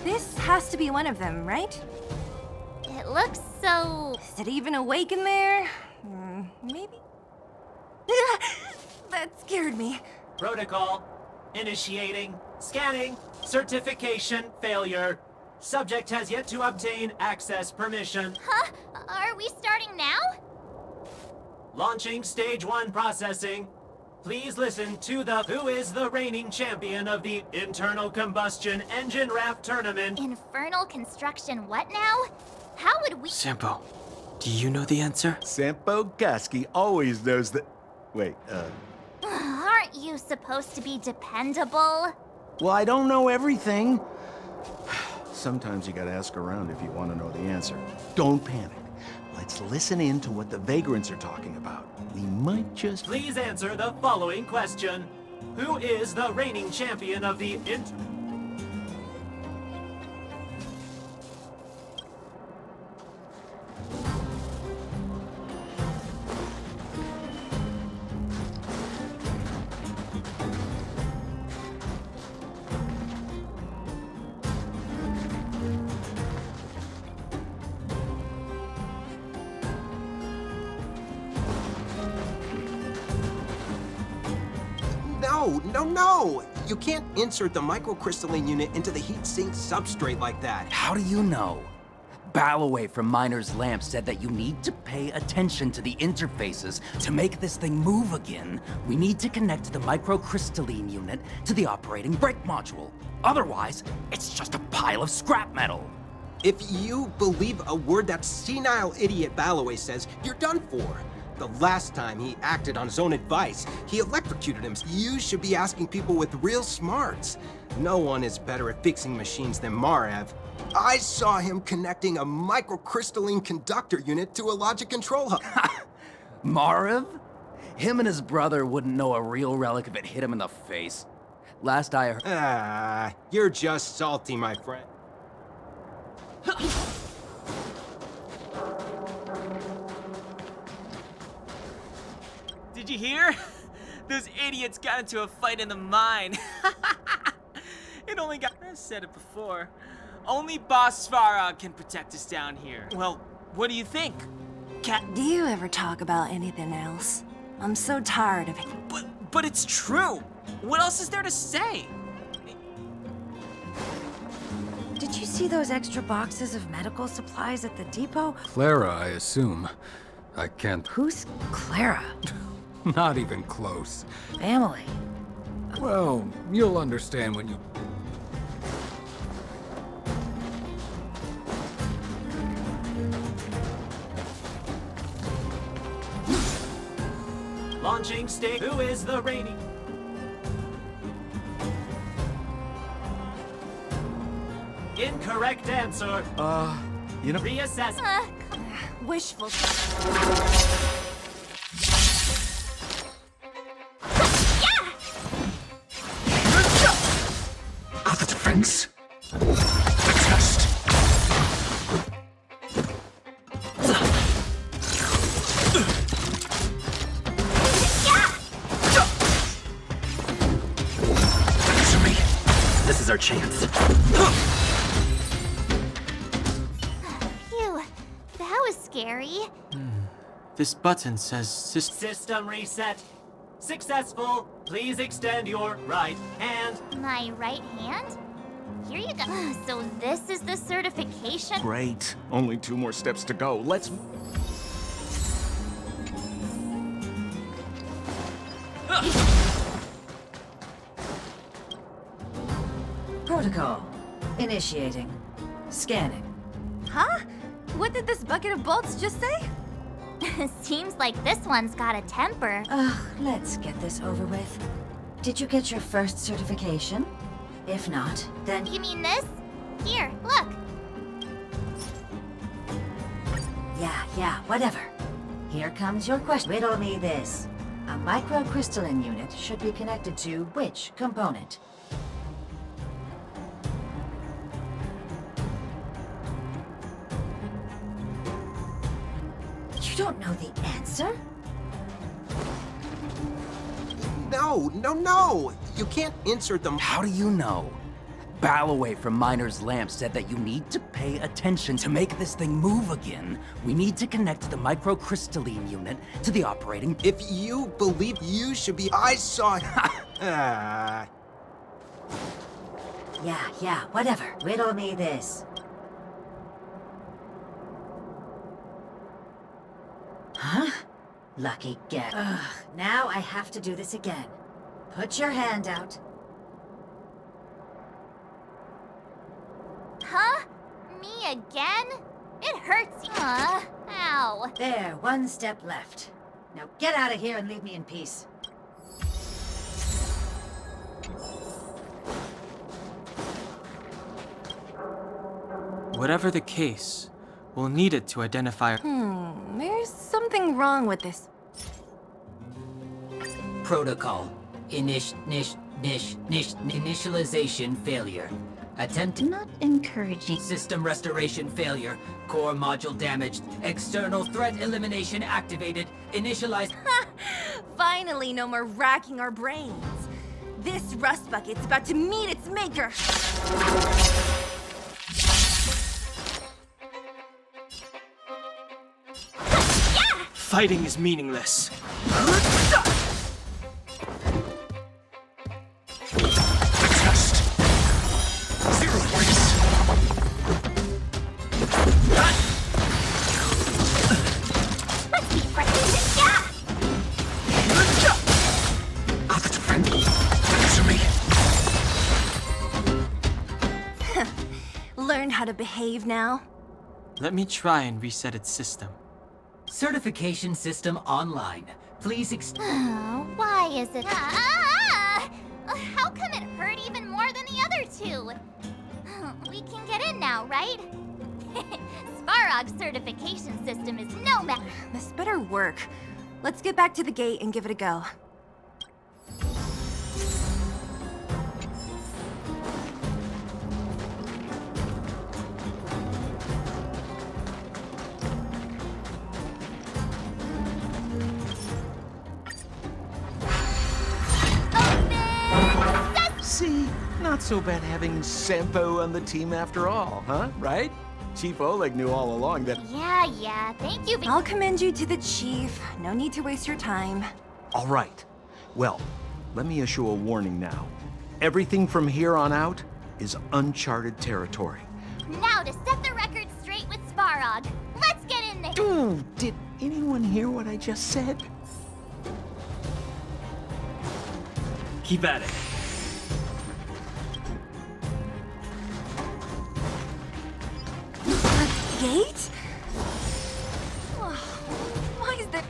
This has to be one of them, right? It looks so... Is it even awake in there? Maybe? That scared me. Protocol. Initiating. Scanning. Certification failure. Subject has yet to obtain access permission. Huh? Are we starting now? Launching stage 1 processing. Please listen to the Who is the reigning champion of the Internal Combustion Engine Raft Tournament? Infernal construction what now? How would we... Sampo, do you know the answer? Sampo Gaski always knows the... Wait, Aren't you supposed to be dependable? Well, I don't know everything. Sometimes you gotta ask around if you want to know the answer. Don't panic. Let's listen in to what the vagrants are talking about. We might just... Please answer the following question. Who is the reigning champion of the No! You can't insert the microcrystalline unit into the heat-sink substrate like that. How do you know? Balloway from Miner's Lamp said that you need to pay attention to the interfaces to make this thing move again. We need to connect the microcrystalline unit to the operating brake module. Otherwise, it's just a pile of scrap metal. If you believe a word that senile idiot Balloway says, you're done for. The last time he acted on his own advice, he electrocuted him. You should be asking people with real smarts. No one is better at fixing machines than Marev. I saw him connecting a microcrystalline conductor unit to a logic control hub. Marev? Him and his brother wouldn't know a real relic if it hit him in the face. Last I heard... You're just salty, my friend. Did you hear? Those idiots got into a fight in the mine. It only got... I said it before. Only Boss Svara can protect us down here. Well, what do you think? Do you ever talk about anything else? I'm so tired of it. But it's true. What else is there to say? Did you see those extra boxes of medical supplies at the depot? Clara, I assume. I can't... Who's Clara? Not even close. Family. Well, you'll understand when you... Launching stage. Who is the reigning... Incorrect answer. You know... Reassess. Wishful. Got the defense. The test. Answer me. This is our chance. Phew, that was scary. This button says System reset. Successful. Please extend your right hand. My right hand? Here you go. So this is the certification? Great. Only 2 more steps to go. Let's... Protocol. Initiating. Scanning. Huh? What did this bucket of bolts just say? Seems like this one's got a temper. Ugh, let's get this over with. Did you get your first certification? If not, then... You mean this? Here, look. Yeah, whatever. Here comes your question. Riddle me this. A microcrystalline unit should be connected to which component? You don't know the answer? No! You can't insert them. How do you know? Ballaway from Miner's Lamp said that you need to pay attention to make this thing move again. We need to connect the microcrystalline unit to the operating... If you believe you should be... I saw... Ah. Yeah, whatever. Riddle me this. Huh? Lucky guess. Ugh, now I have to do this again. Put your hand out. Huh? Me again? It hurts. Ow. There, one step left. Now get out of here and leave me in peace. Whatever the case, we'll need it to identify... There's something wrong with this. Protocol. Initialization failure. Attempt Not encouraging. system restoration failure. Core module damaged. External threat elimination activated. Initialize... Finally, no more racking our brains. This rust bucket's about to meet its maker. Fighting is meaningless. Test. 0 points. Let's be precision. Yeah! Got the defend. Answer me. Learn how to behave now. Let me try and reset its system. Certification system online. Please Why is it? How come it hurt even more than the other two? We can get in now, right? Svarog's certification system is no match. This better work. Let's get back to the gate and give it a go. See? Not so bad having Sampo on the team after all, huh? Right? Chief Oleg knew all along that... Yeah, thank you. I'll commend you to the chief. No need to waste your time. All right. Well, let me issue a warning now. Everything from here on out is uncharted territory. Now to set the record straight with Svarog. Let's get in there. Ooh, did anyone hear what I just said? Keep at it. Gate? Why is there...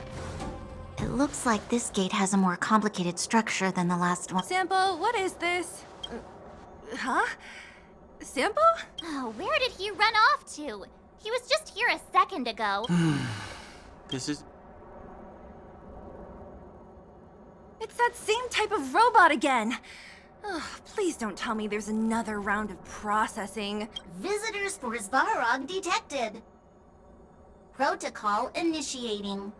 It looks like this gate has a more complicated structure than the last one. Sampo, what is this? Huh? Sampo? Oh, where did he run off to? He was just here a second ago. This is... It's that same type of robot again. Ugh, please don't tell me there's another round of processing. Visitors for Svarog detected. Protocol initiating.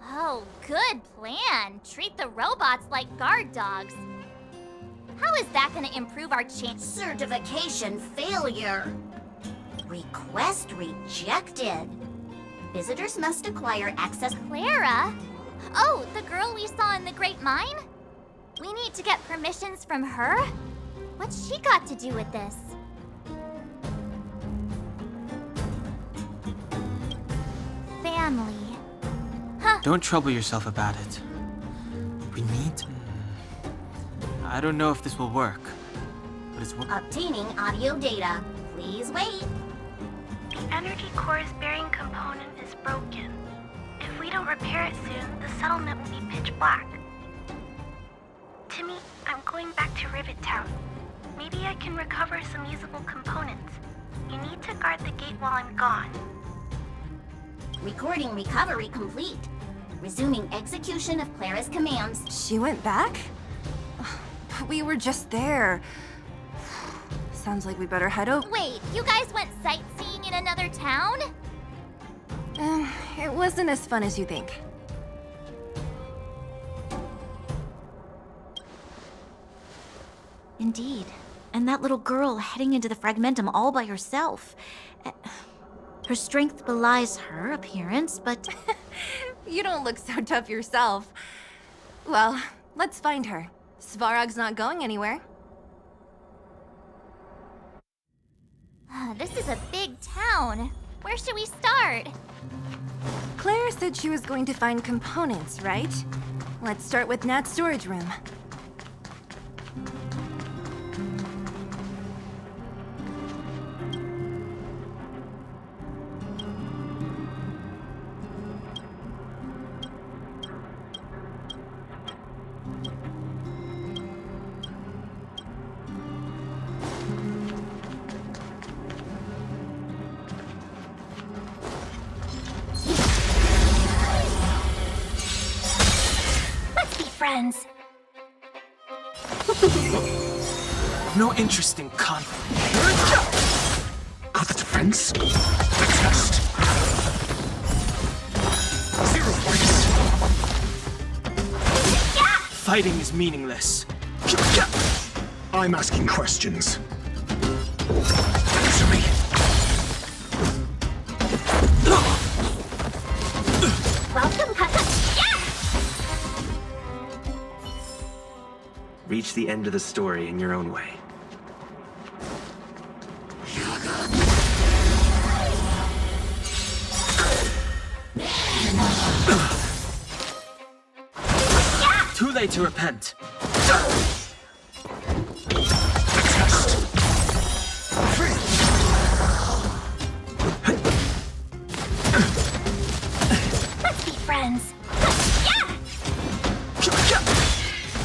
Oh, good plan. Treat the robots like guard dogs. How is that gonna improve our chance? Certification failure. Request rejected. Visitors must acquire access. Clara? Oh, the girl we saw in the Great Mine? We need to get permissions from her? What's she got to do with this? Family. Huh. Don't trouble yourself about it. We need to... I don't know if this will work, but it's... Obtaining audio data. Please wait. The energy core's bearing component is broken. If we don't repair it soon, the settlement will be pitch black. Timmy, I'm going back to Rivet Town. Maybe I can recover some usable components. You need to guard the gate while I'm gone. Recording recovery complete. Resuming execution of Clara's commands. She went back? We were just there. Sounds like we better head over. Wait, you guys went sightseeing in another town? It wasn't as fun as you think. Indeed. And that little girl heading into the Fragmentum all by herself. Her strength belies her appearance, but... You don't look so tough yourself. Well, let's find her. Svarog's not going anywhere. This is a big town. Where should we start? Clara said she was going to find components, right? Let's start with Nat's storage room. Friends. No interest in conflict. Got the defense. The test. 0 points. Fighting is meaningless. I'm asking questions. Answer me. Welcome, Reach the end of the story in your own way. Too late to repent. Let's be friends.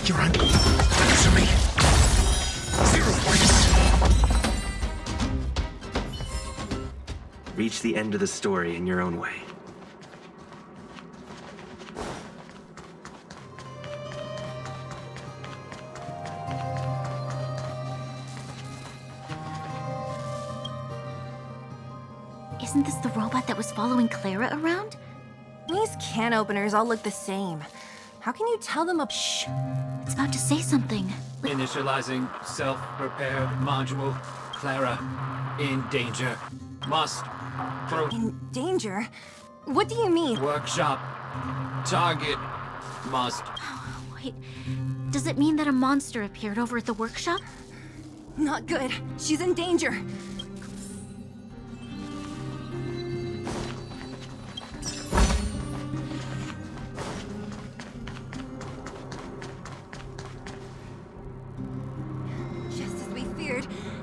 You're on. Answer me. 0 points. Reach the end of the story in your own way. Isn't this the robot that was following Clara around? These can openers all look the same. How can you tell them Shh! It's about to say something. Initializing self-repair module. Clara, in danger. Must. In danger? What do you mean? Workshop. Target. Must. Wait, does it mean that a monster appeared over at the workshop? Not good. She's in danger.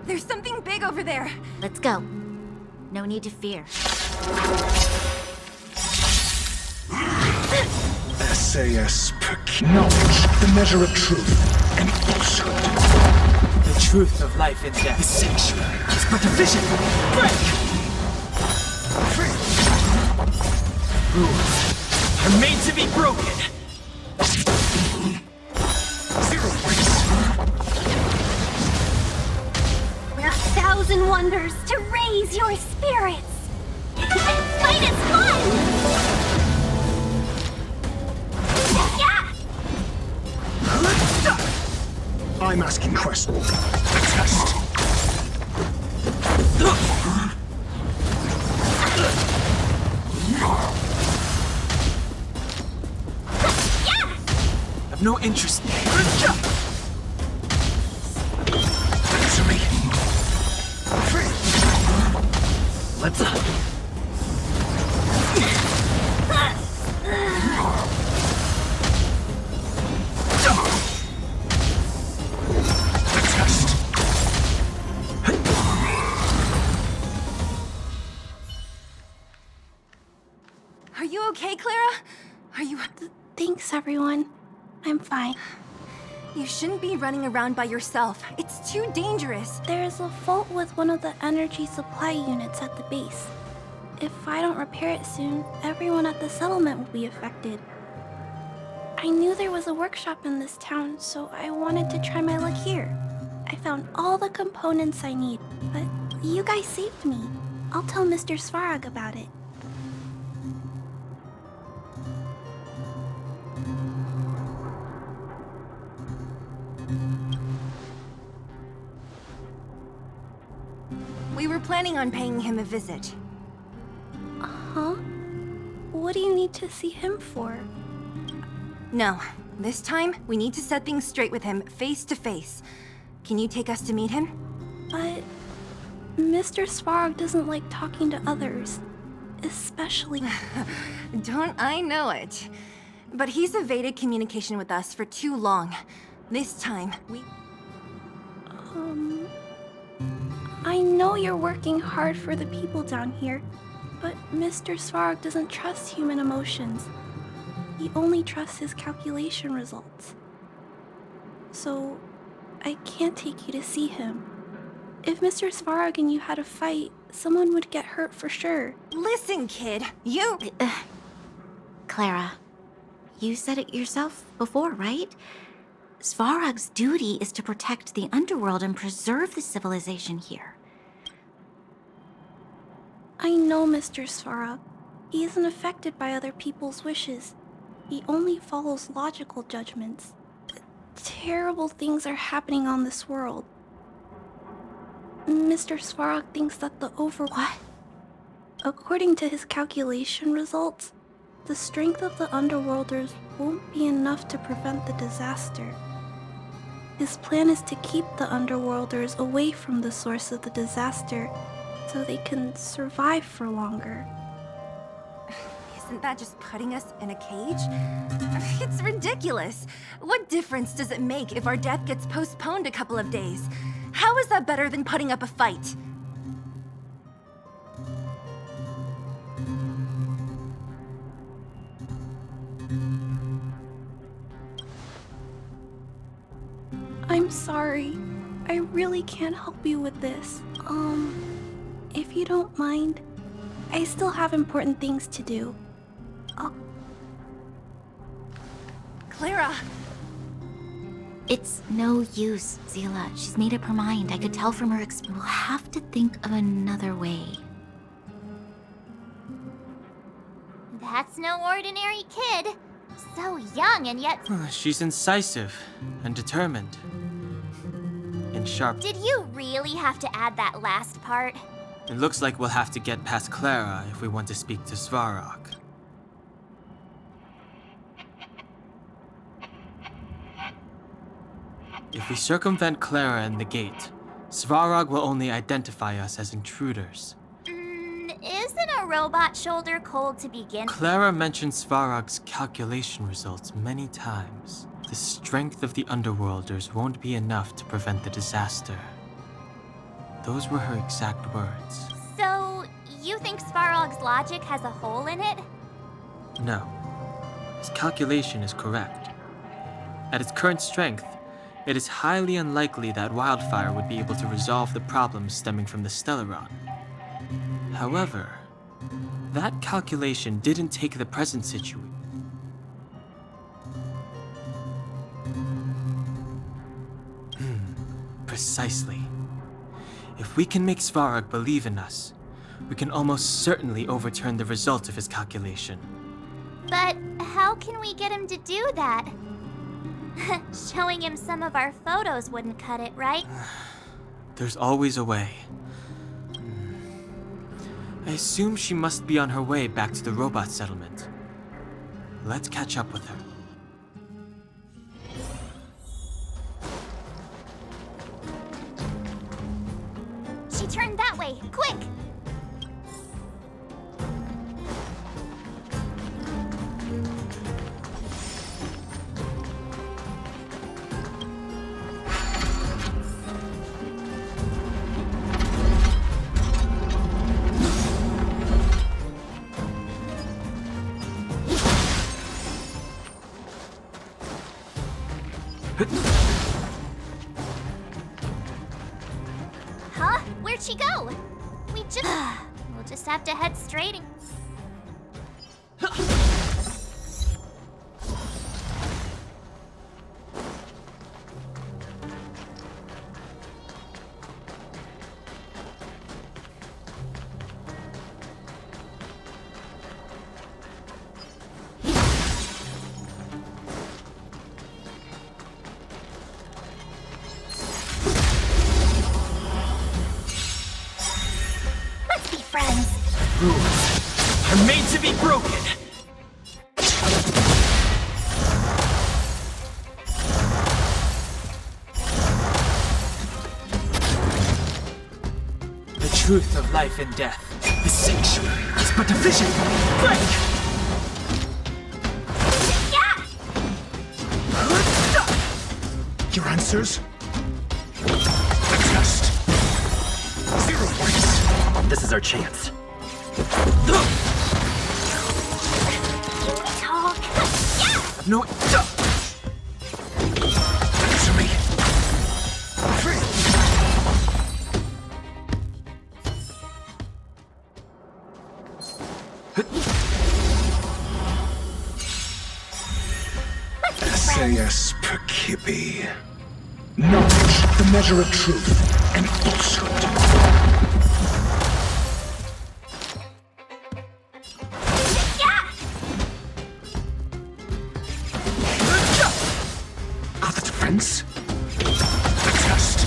There's something big over there. Let's go. No need to fear. SAS knowledge, the measure of truth and falsehood. The truth of life and death. The sanctuary is but a vision. Break! Rules are made to be broken. 0 points. Thousand wonders to raise your spirits. Fight is fun! I'm asking questions. Test. I've no interest in Answer me. Let's up. Are you okay, Clara? Are you... Thanks, everyone. I'm fine. You shouldn't be running around by yourself. It's too dangerous. There's a fault with one of the energy supply units at the base. If I don't repair it soon, everyone at the settlement will be affected. I knew there was a workshop in this town, so I wanted to try my luck here. I found all the components I need, but you guys saved me. I'll tell Mr. Svarog about it. We were planning on paying him a visit. Huh? What do you need to see him for? No, this time we need to set things straight with him face to face. Can you take us to meet him? But Mr. Svarog doesn't like talking to others, especially... Don't I know it? But he's evaded communication with us for too long. This time, I know you're working hard for the people down here, but Mr. Svarog doesn't trust human emotions. He only trusts his calculation results. So, I can't take you to see him. If Mr. Svarog and you had a fight, someone would get hurt for sure. Listen, kid, you... Clara, you said it yourself before, right? Svarog's duty is to protect the underworld and preserve the civilization here. I know Mr. Svarog. He isn't affected by other people's wishes. He only follows logical judgments. Terrible things are happening on this world. Mr. Svarog thinks that the What? According to his calculation results, the strength of the Underworlders won't be enough to prevent the disaster. His plan is to keep the Underworlders away from the source of the disaster so they can survive for longer. Isn't that just putting us in a cage? It's ridiculous. What difference does it make if our death gets postponed a couple of days? How is that better than putting up a fight? I'm sorry. I really can't help you with this. If you don't mind, I still have important things to do. Clara! It's no use, Zila. She's made up her mind. I could tell from her We'll have to think of another way. That's no ordinary kid. So young and yet... She's incisive and determined. And sharp. Did you really have to add that last part? It looks like we'll have to get past Clara if we want to speak to Svarog. If we circumvent Clara and the gate, Svarog will only identify us as intruders. Isn't a robot shoulder cold to begin? Clara mentioned Svarog's calculation results many times. The strength of the Underworlders won't be enough to prevent the disaster. Those were her exact words. So, you think Svarog's logic has a hole in it? No. His calculation is correct. At its current strength, it is highly unlikely that Wildfire would be able to resolve the problems stemming from the Stellaron. However, that calculation didn't take the present situation. Precisely. If we can make Svarog believe in us, we can almost certainly overturn the result of his calculation. But how can we get him to do that? Showing him some of our photos wouldn't cut it, right? There's always a way. I assume she must be on her way back to the robot settlement. Let's catch up with her. She turned that way! Quick! Huh? Where'd she go? We'll just have to head straight and... truth of life and death. The sanctuary is but a vision. Break! Your answers? Test. 0 points. This is our chance. Talk. No. Answer me. SAS Percipi. Knowledge, the measure of truth and falsehood. Got the defense? The test.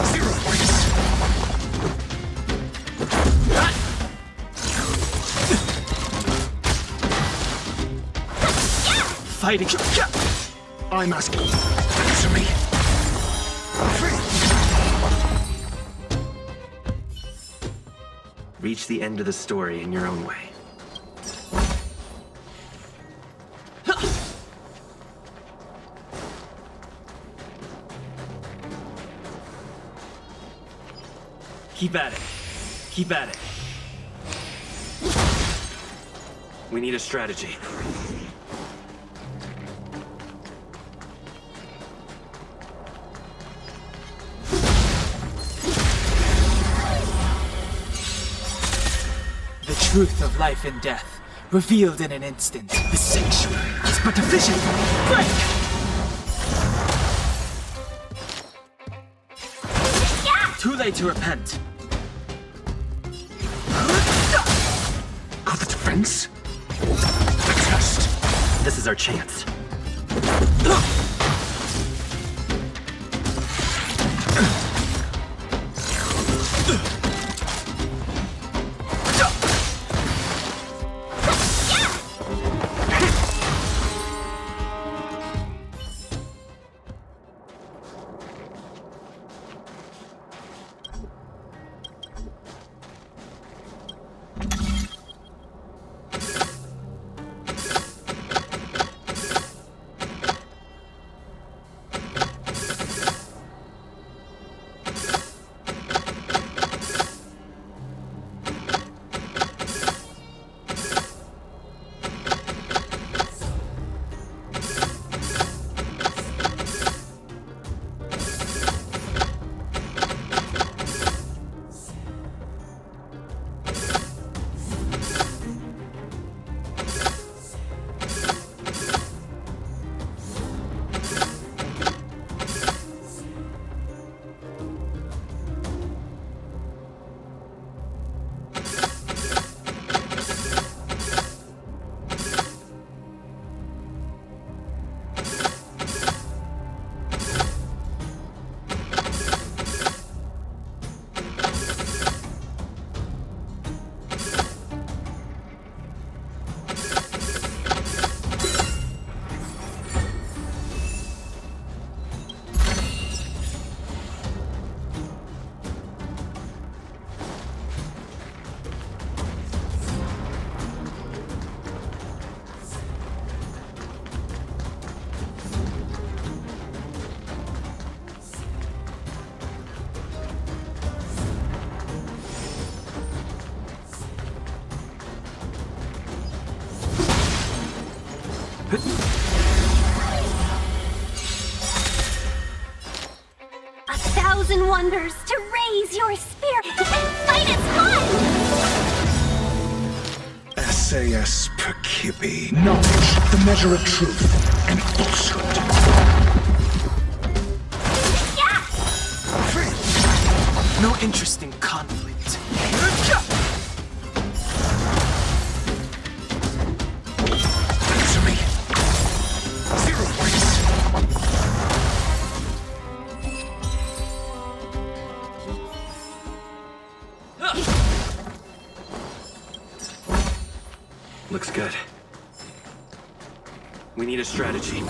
0 points. Fighting. I'm asking. Answer me. Reach the end of the story in your own way. Keep at it. Keep at it. We need a strategy. The truth of life and death, revealed in an instant. The sanctuary is but a vision. Break! Too late to repent. Got the defense? The test. This is our chance. A thousand wonders to raise your spirit and fight as one! SAS Percipi. Knowledge, the measure of truth and falsehood. No interest in conflict. Answer me. 0 points. Looks good. We need a strategy.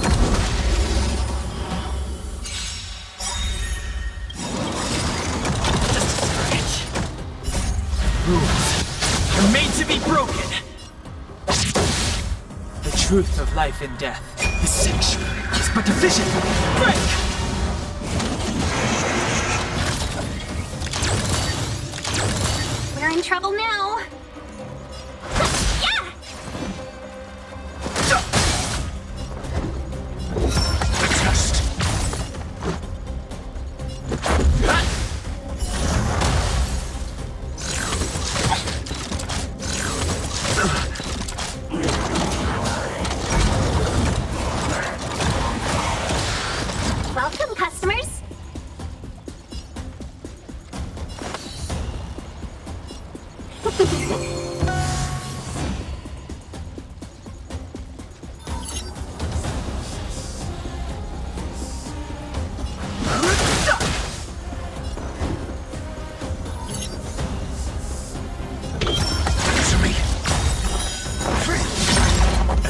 Just a scratch. truth of life and death. The cinch is but a vision. Break! We're in trouble now. Yeah! Test. Welcome, customers.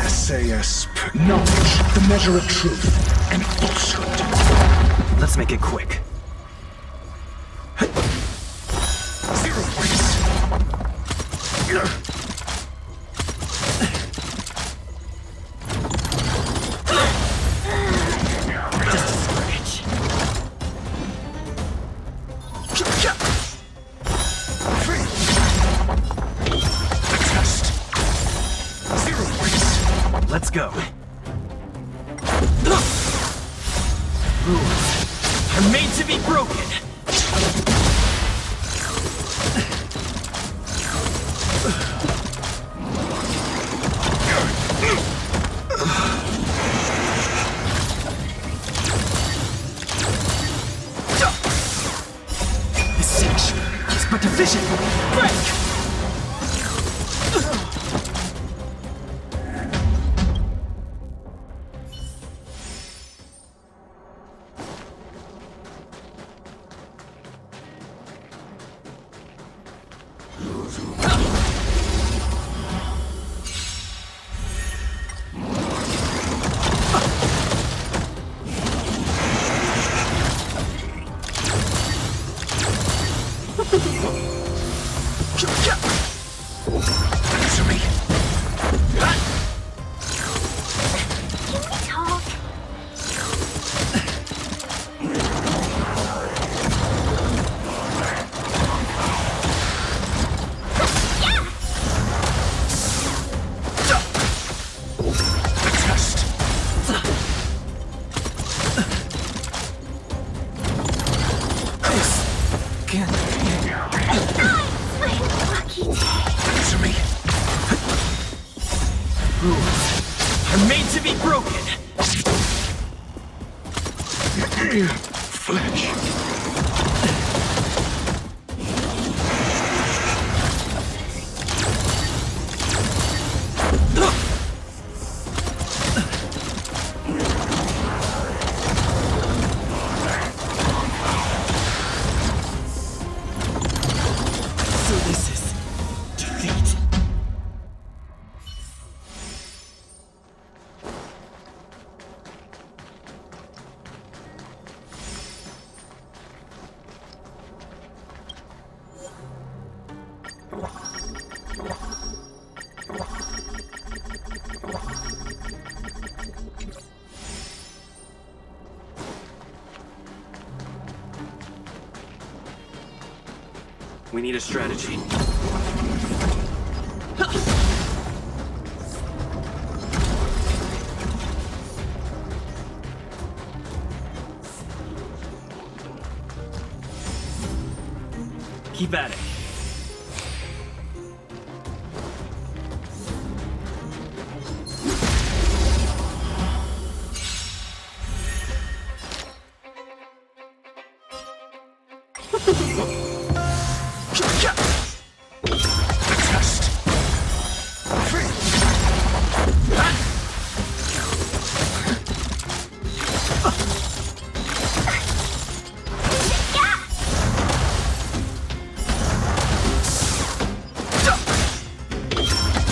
SAS. Knowledge, the measure of truth and falsehood. Let's make it quick. Zero points. Just a scratch. Test. 0 points. Let's go. Rules are made to be broken. The cinch is but a vision. Break! Answer me. Can we talk? Test. This can't be. Lucky day. Answer me. Rules are made to be broken. Flesh. So this is defeat. We need a strategy. Keep at it. Test.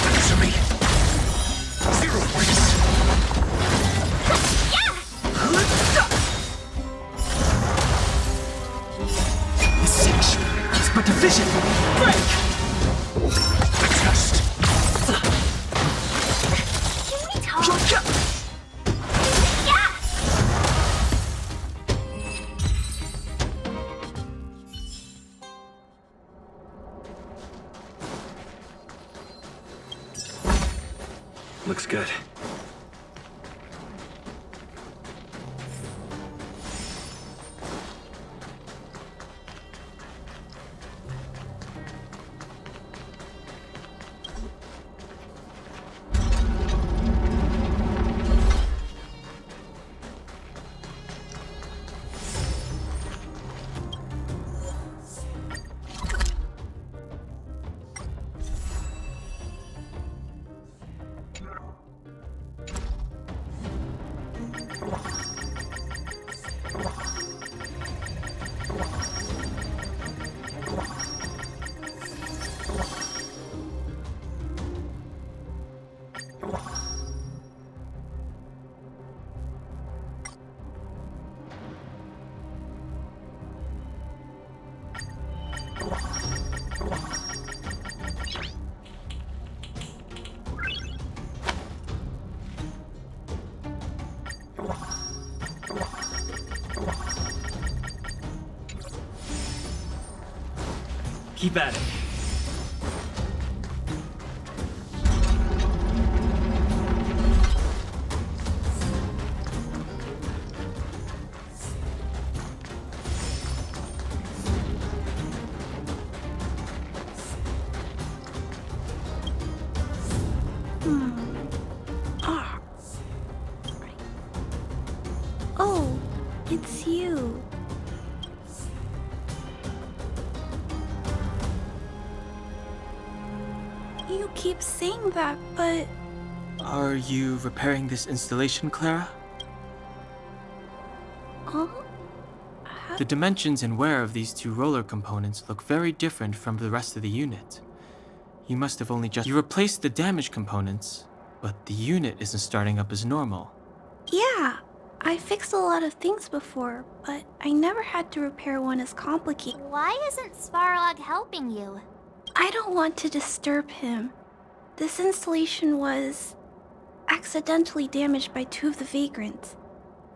Answer me. 0 points. The cinch Keep at it. Oh, it's you. You keep saying that, but... Are you repairing this installation, Clara? Huh? The dimensions and wear of these two roller components look very different from the rest of the unit. You must have only just... You replaced the damaged components, but the unit isn't starting up as normal. Yeah, I fixed a lot of things before, but I never had to repair one as complicated. Why isn't Svarog helping you? I don't want to disturb him. This installation was accidentally damaged by two of the vagrants.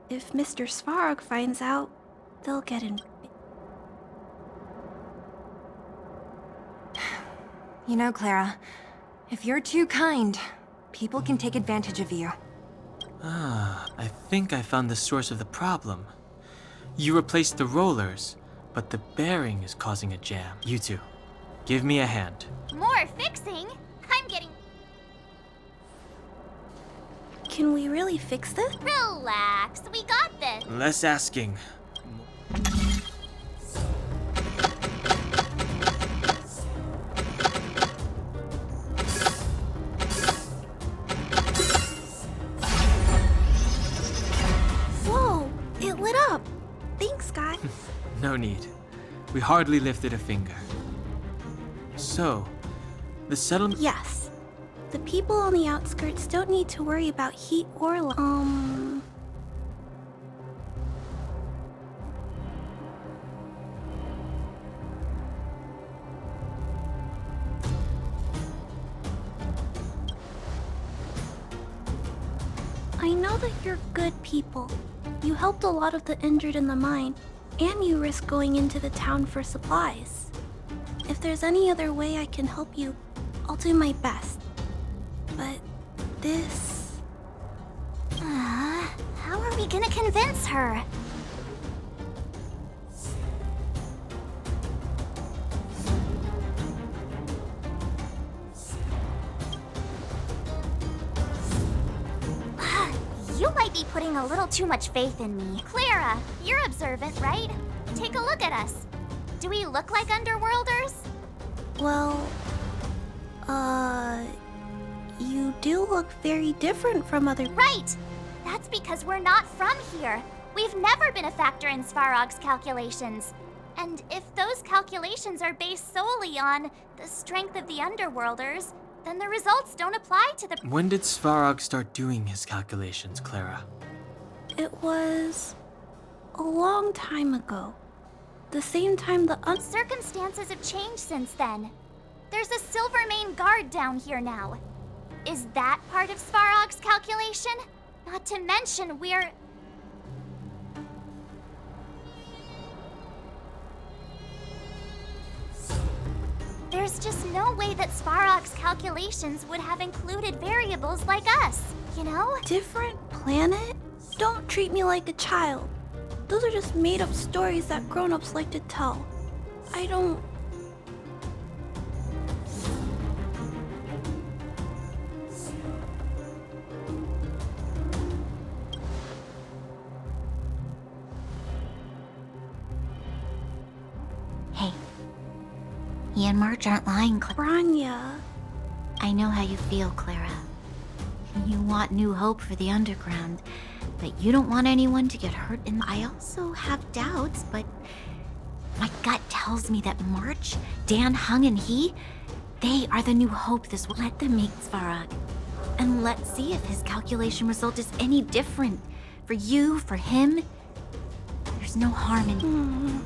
If Mr. Svarog finds out, they'll get in. You know, Clara, if you're too kind, people can take advantage of you. I think I found the source of the problem. You replaced the rollers, but the bearing is causing a jam. You two, give me a hand. More fixing? I'm getting... Can we really fix this? Relax, we got this. Less asking. Whoa, it lit up. Thanks, guy. No need. We hardly lifted a finger. So, the settlement... Yes. The people on the outskirts don't need to worry about heat or I know that you're good people. You helped a lot of the injured in the mine, and you risked going into the town for supplies. If there's any other way I can help you, I'll do my best. But this... How are we gonna convince her? You might be putting a little too much faith in me. Clara, you're observant, right? Take a look at us. Do we look like underworlders? Well... You do look very different from other... Right! That's because we're not from here. We've never been a factor in Svarog's calculations. And if those calculations are based solely on the strength of the underworlders, then the results don't apply to the... When did Svarog start doing his calculations, Clara? It was... a long time ago. The same time the Circumstances have changed since then. There's a Silvermane guard down here now. Is that part of Svarog's calculation? Not to mention we're... There's just no way that Svarog's calculations would have included variables like us, you know? Different planet? Don't treat me like a child. Those are just made-up stories that grown-ups like to tell. I don't... Hey. He and March aren't lying, Branya. I know how you feel, Clara. You want new hope for the underground, but you don't want anyone to get hurt in... I also have doubts, but my gut tells me that March, Dan, Hung, and he, they are the new hope this will let them make Svarog. And let's see if his calculation result is any different. For you, for him, there's no harm in...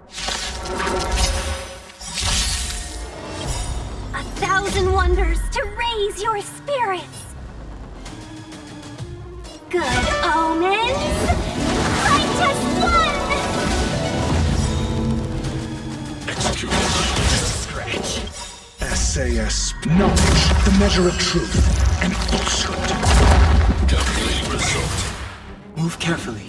1,000 wonders to raise your spirits. Good omens. Righteous one. Execute. Scratch. SAS. Knowledge, the measure of truth and falsehood. Calculating result. Move carefully.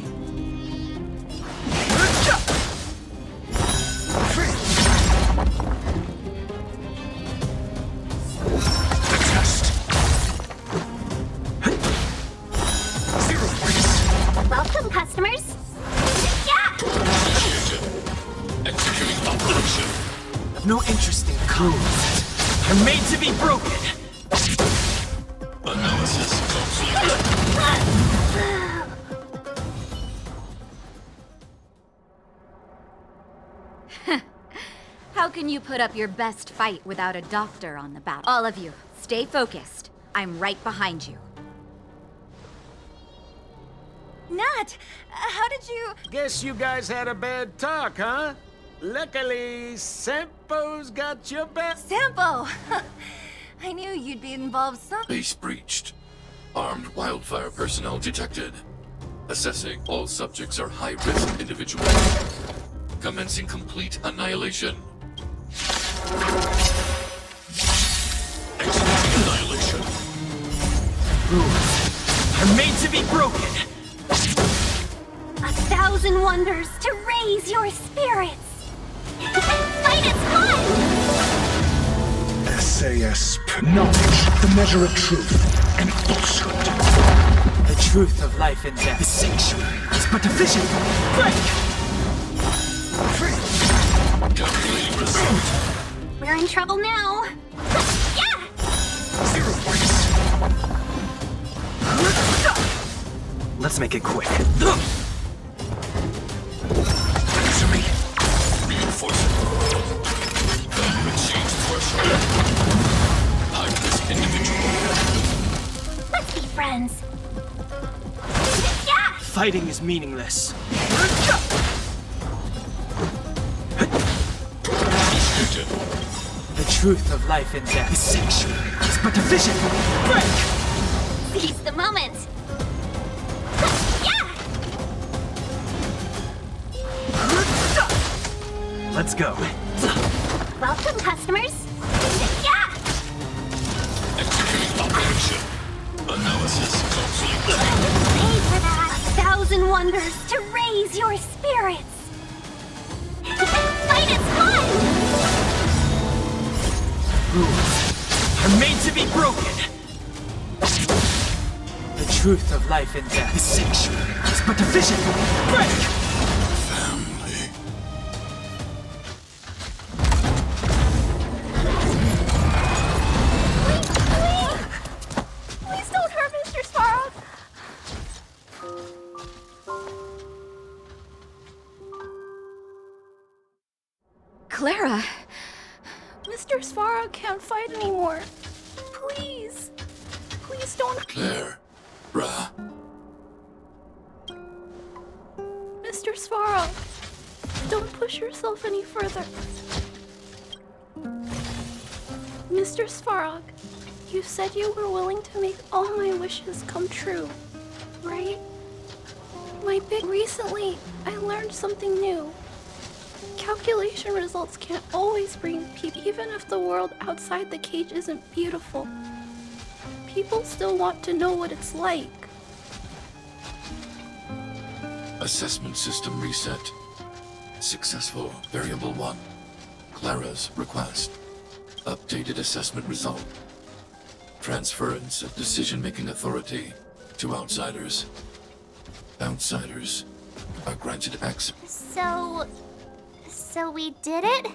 Welcome, customers. Yeah. Executing operation. No interest in codes. They're made to be broken. Analysis complete. How can you put up your best fight without a doctor on the battle? All of you, stay focused. I'm right behind you. Nat, how did you... Guess you guys had a bad talk, huh? Luckily, Sampo's got your back. Sampo! I knew you'd be involved some... Base breached. Armed wildfire personnel detected. Assessing, all subjects are high-risk individuals. Commencing complete annihilation. Executing annihilation. Rules are made to be broken. 1,000 wonders to raise your spirits. Fight is fun. SAS. Knowledge, the measure of truth and falsehood. The truth of life and death. The sanctuary is but a vision. Break! Calculating result. We're in trouble now. Yeah. 0 points. Let's make it quick. Answer me. Reinforcing. Value exchange threshold. High-risk individual. Let's be friends. Yeah. Fighting is meaningless. The truth of life and death. The sanctuary is but a vision. Break! Seize the moment. Yeah. Let's go. Welcome, customers. Yeah. Executing operation. Analysis complete. Pay for that. 1,000 wonders to raise your spirits. Fight is fun. Rules are made to be broken. The truth of life and death. The sanctuary is but a vision. Break! Family. Please don't hurt Mr. Svarog. Clara... Mr. Svarog can't fight anymore. Please. Please don't... Claire. Ra. Mr. Svarog, don't push yourself any further. Mr. Svarog, you said you were willing to make all my wishes come true, right? Recently, I learned something new. Calculation results can't always bring peace, even if the world outside the cage isn't beautiful. People still want to know what it's like. Assessment system reset. Successful. Variable 1. Clara's request. Updated assessment result. Transference of decision-making authority to outsiders. Outsiders are granted access. So we did it?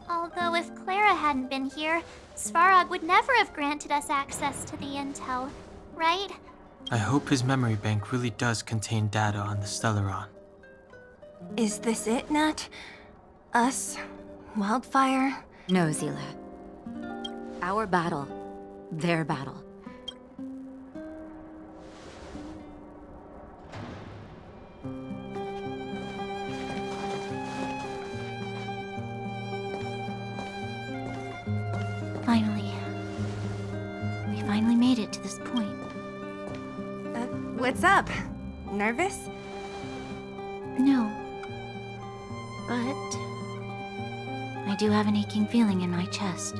Although if Clara hadn't been here, Svarog would never have granted us access to the intel, right? I hope his memory bank really does contain data on the Stellaron. Is this it, Nat? Us? Wildfire? No, Zila. Our battle. Their battle. What's up? Nervous? No. But I do have an aching feeling in my chest.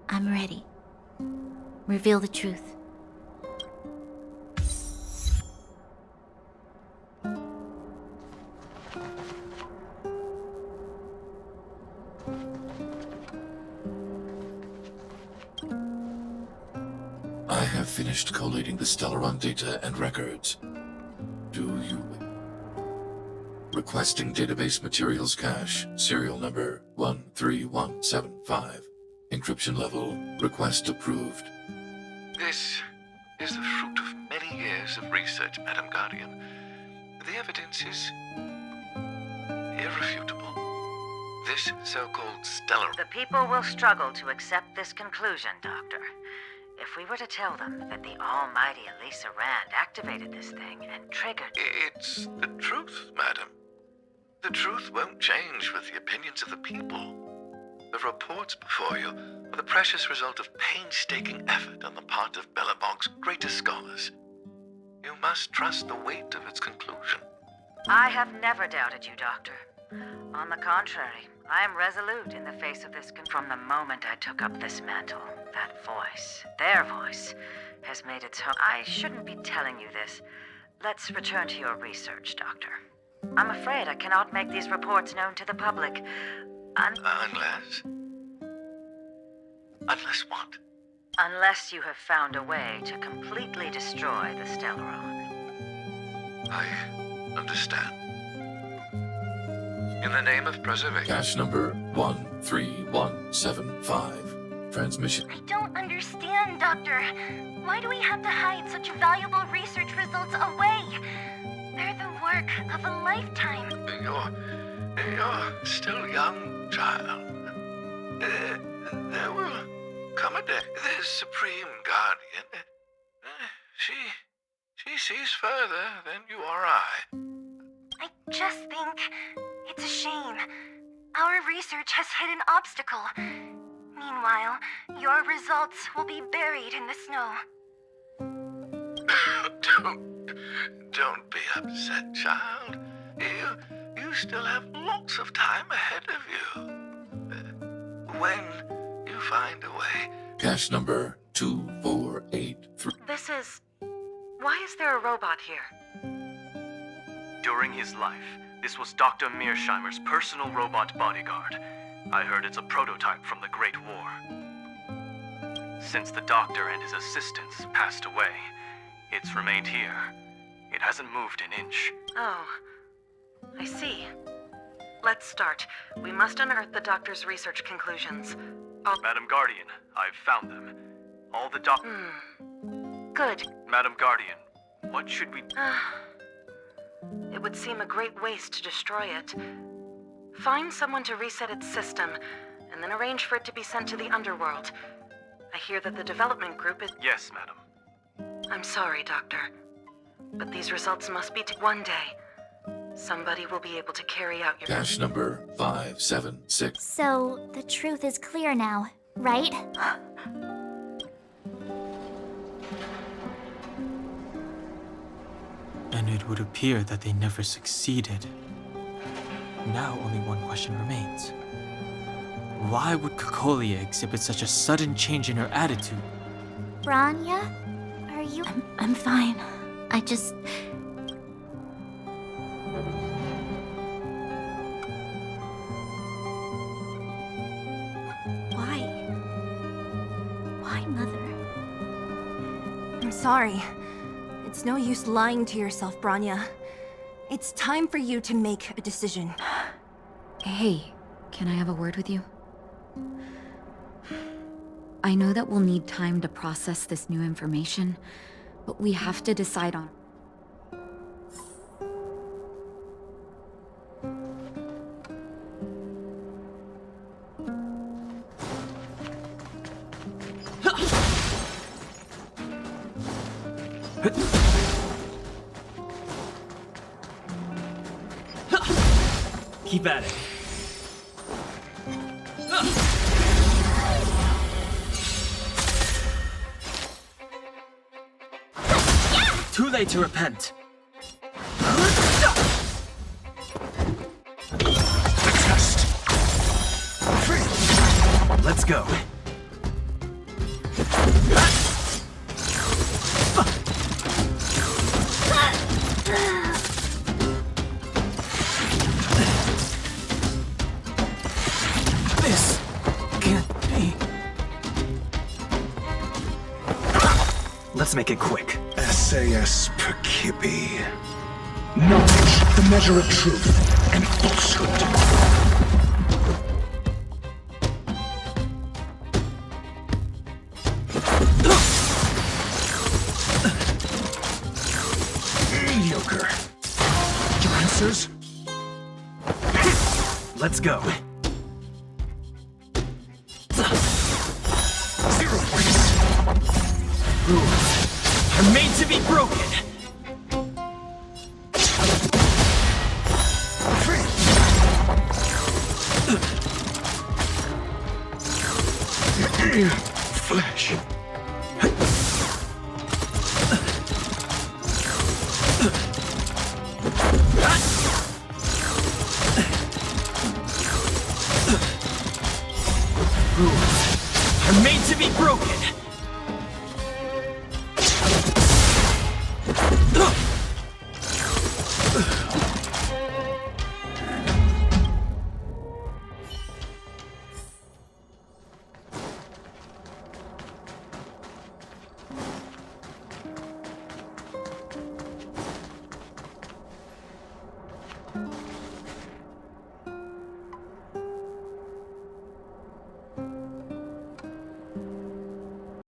I'm ready. Reveal the truth. I have finished collating the Stellaron data and records. Do you... Requesting database materials cache, serial number 13175. Encryption level, request approved. This is the fruit of many years of research, Madam Guardian. The evidence is irrefutable. This so-called stellar... The people will struggle to accept this conclusion, Doctor. If we were to tell them that the almighty Elisa Rand activated this thing and triggered... It's the truth, madam. The truth won't change with the opinions of the people. The reports before you are the precious result of painstaking effort on the part of Bellabog's greatest scholars. You must trust the weight of its conclusion. I have never doubted you, Doctor. On the contrary, I am resolute in the face of this From the moment I took up this mantle, that voice, their voice, has made its home. I shouldn't be telling you this. Let's return to your research, Doctor. I'm afraid I cannot make these reports known to the public. Unless what? Unless you have found a way to completely destroy the Stellaron. I understand. In the name of preservation... Cache number 13175. Transmission. I don't understand, Doctor. Why do we have to hide such valuable research results away? They're the work of a lifetime. You're still young, child. There will come a day. The Supreme Guardian, she sees further than you or I. I just think it's a shame. Our research has hit an obstacle. Meanwhile, your results will be buried in the snow. Don't be upset, child. You still have lots of time ahead of you. When you find a way. Cache number 2483. Why is there a robot here? During his life, this was Dr. Mearsheimer's personal robot bodyguard. I heard it's a prototype from the Great War. Since the doctor and his assistants passed away, it's remained here. It hasn't moved an inch. Oh, I see. Let's start. We must unearth the doctor's research conclusions. Madam Guardian, I've found them. All the Good. Madam Guardian, what should we... It would seem a great waste to destroy it. Find someone to reset its system, and then arrange for it to be sent to the underworld. I hear that the development group is... Yes, madam. I'm sorry, Doctor. But these results must be one day. Somebody will be able to carry out your... Cache number 576. So, the truth is clear now, right? And it would appear that they never succeeded. Now only one question remains. Why would Kokolia exhibit such a sudden change in her attitude? Branya? Are you... I'm fine. I just... Why, Mother? I'm sorry. It's no use lying to yourself, Branya. It's time for you to make a decision. Hey, can I have a word with you? I know that we'll need time to process this new information, but we have to decide on... Keep at it. Too late to repent. Test. Let's go. This can't be. Let's make it quick. SAS Percipi. Knowledge, the measure of truth and falsehood. Mediocre. Your answers? Let's go. 0 points. Rules are made to be broken. Flesh. Rules are made to be broken.